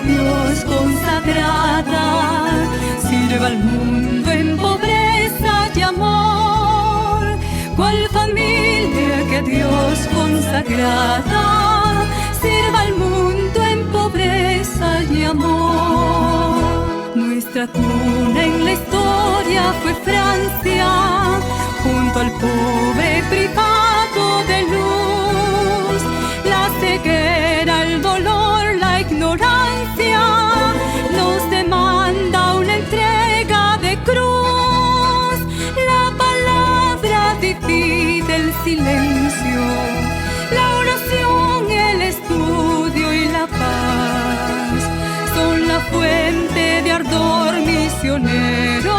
Dios consagrada, sirva al mundo en pobreza y amor. Cual familia que a Dios consagrada, sirva al mundo en pobreza y amor. Nuestra cuna en la historia fue Francia, junto al pobre privado de luz. La ceguera, el dolor, la ignorancia nos demanda una entrega de cruz. La palabra divide el silencio, la oración, el estudio y la paz son la fuente de ardor misionero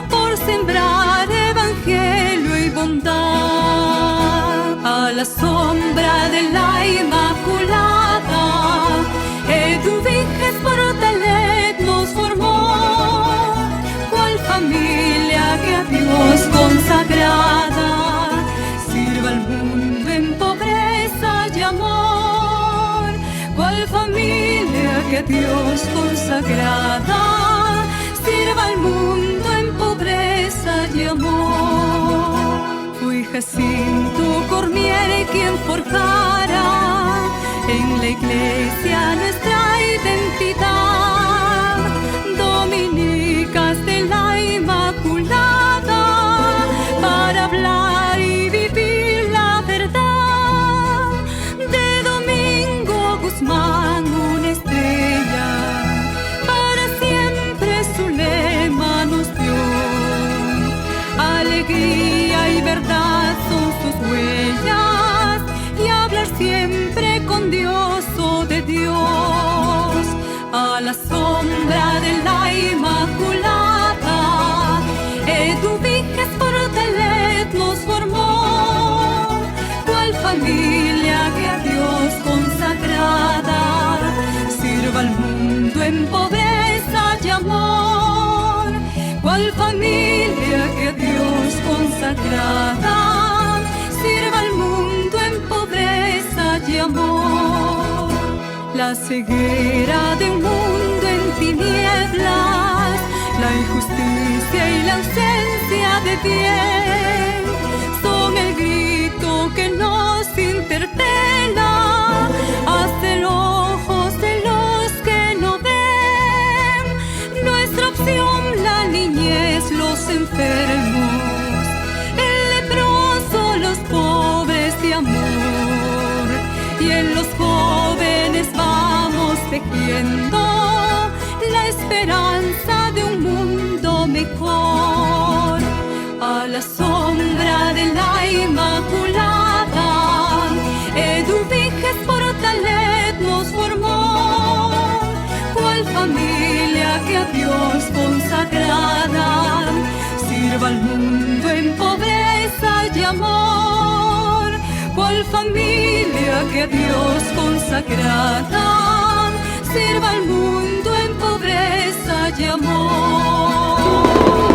por sembrar evangelio y bondad. A la sombra de la Inmaculada, Eduviges Portalet nos formó, cual familia que a Dios consagrada, sirva al mundo en pobreza y amor. Cual familia que a Dios consagrada, sirva al mundo en pobreza y amor. Fui Jacinto Cormier quien forjara en la iglesia nuestra identidad, dominicas de la Inmaculada, para hablar y vivir la verdad. De Domingo Guzmán una estrella, para siempre su lema nos dio. Alegría y verdad son sus huellas, y hablar siempre con Dios o de Dios. A la sombra de la Inmaculada, Eduviges Portalet nos formó, cual familia que a Dios consagrada, sirva al mundo en pobreza y amor. Cual familia que a Dios consagrada, sirva al mundo en pobreza y amor. La ceguera de un mundo en tinieblas, la injusticia y la ausencia de bien, son el grito que nos interpela hacia los ojos de los que no ven. Nuestra opción, la niñez, los enfermos, el leproso, los pobres de amor. Y en los jóvenes vamos tejiendo la esperanza de un mundo mejor. A la sombra de la Inmaculada, Eduviges Portalet nos formó, cual familia que a Dios consagrada, sirva al mundo en pobreza y amor. Cual familia que a Dios consagrada, sirva al mundo en pobreza y amor.